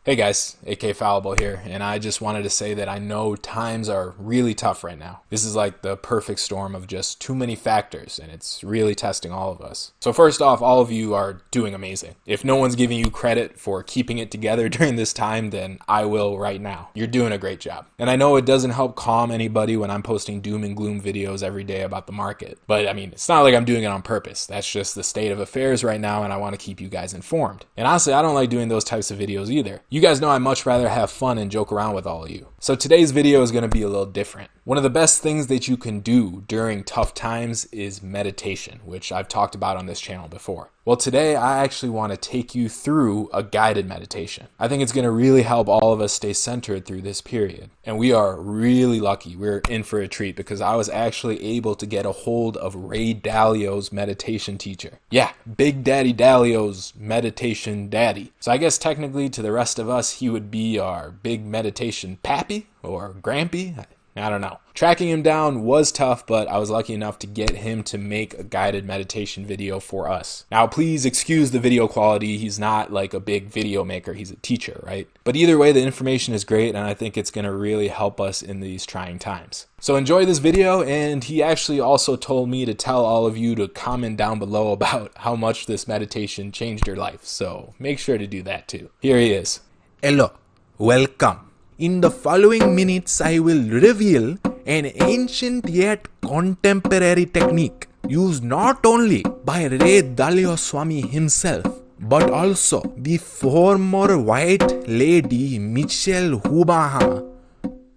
Hey guys, AK Fallible here, and I just wanted to say that I know times are really tough right now. This is like the perfect storm of just too many factors, and it's really testing all of us. So first off, all of you are doing amazing. If no one's giving you credit for keeping it together during this time, then I will right now. You're doing a great job. And I know it doesn't help calm anybody when I'm posting doom and gloom videos every day about the market. But I mean, it's not like I'm doing it on purpose. That's just the state of affairs right now, and I want to keep you guys informed. And honestly, I don't like doing those types of videos either. You guys know I'd much rather have fun and joke around with all of you. So today's video is going to be a little different. One of the best things that you can do during tough times is meditation, which I've talked about on this channel before. Well, today I actually want to take you through a guided meditation. I think it's going to really help all of us stay centered through this period. And we are really lucky. We're in for a treat because I was actually able to get a hold of Ray Dalio's meditation teacher. Yeah, Big Daddy Dalio's meditation daddy. So I guess technically to the rest of us, he would be our big meditation pappy or grampy. I don't know. Tracking him down was tough, but I was lucky enough to get him to make a guided meditation video for us. Now, please excuse the video quality. He's not like a big video maker. He's a teacher, right? But either way, the information is great, and I think it's going to really help us in these trying times. So enjoy this video, and he actually also told me to tell all of you to comment down below about how much this meditation changed your life. So make sure to do that too. Here he is. Hello, welcome. In the following minutes, I will reveal an ancient yet contemporary technique used not only by Ray Dalio Swami himself, but also the former White Lady Michelle Obama.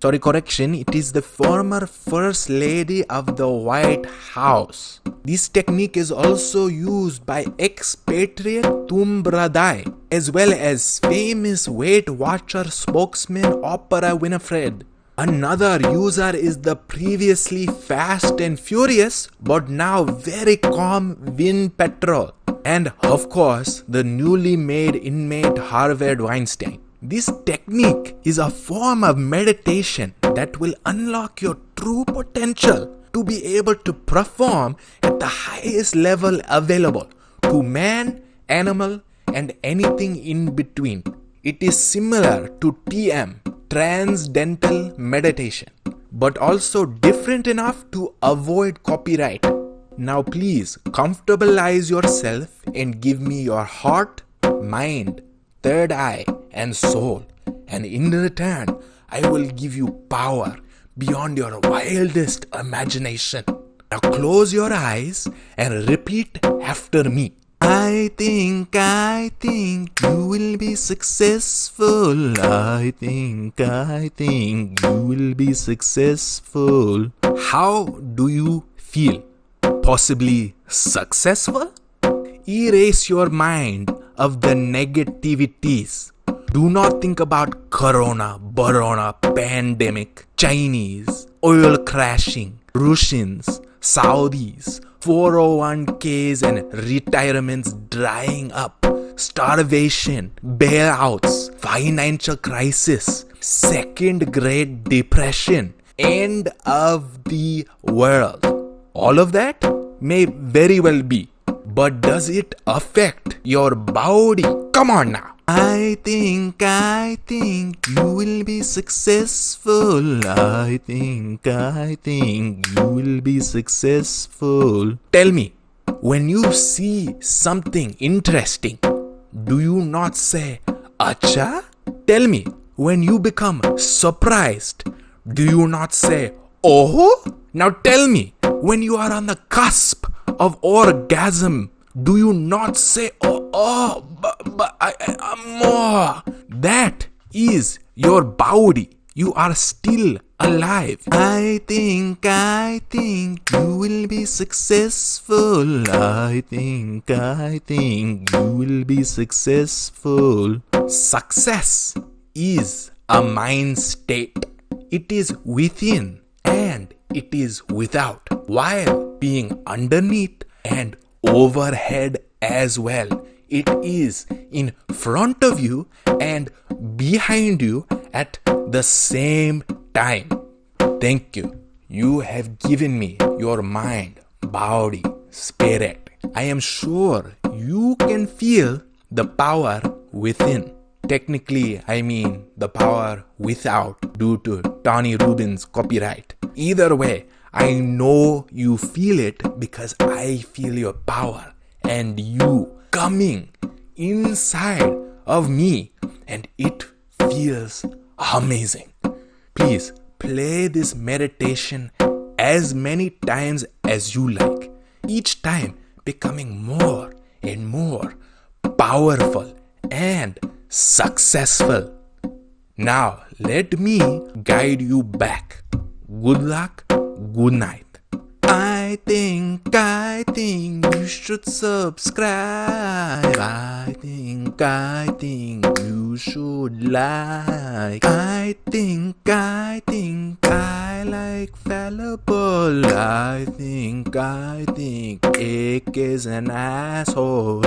Sorry, correction, it is the former First Lady of the White House. This technique is also used by expatriate Tum Bradai, as well as famous Weight Watcher spokesman Oprah Winfrey. Another user is the previously fast and furious, but now very calm Vin Petrol. And of course, the newly made inmate Harvey Weinstein. This technique is a form of meditation that will unlock your true potential to be able to perform at the highest level available to man, animal, and anything in between. It is similar to TM, Transcendental Meditation, but also different enough to avoid copyright. Now please comfortabilize yourself and give me your heart, mind, third eye, and soul, and in return, I will give you power beyond your wildest imagination. Now close your eyes and repeat after me. I think you will be successful. I think you will be successful. How do you feel? Possibly successful? Erase your mind of the negativities. Do not think about corona, pandemic, Chinese, oil crashing, Russians, Saudis, 401ks and retirements drying up, starvation, bailouts, financial crisis, second Great Depression, end of the world. All of that may very well be. But does it affect your body? Come on now. I think you will be successful. I think you will be successful. Tell me, when you see something interesting, do you not say, Acha? Tell me, when you become surprised, do you not say, Oh? Now tell me, when you are on the cusp of orgasm, do you not say, more? That is your body. You are still alive. I think you will be successful. I think you will be successful. Success is a mind state. It is within and it is without, while being underneath and overhead as well. It is in front of you and behind you at the same time. Thank you. You have given me your mind, body, spirit. I am sure you can feel the power within. Technically, I mean the power without due to Tony Robbins copyright. Either way, I know you feel it because I feel your power and you coming inside of me, and it feels amazing. Please play this meditation as many times as you like, each time becoming more and more powerful and successful. Now let me guide you back. Good luck, good night. I think you should subscribe. I think you should like. I think I like Fallible. I think Egg is an asshole.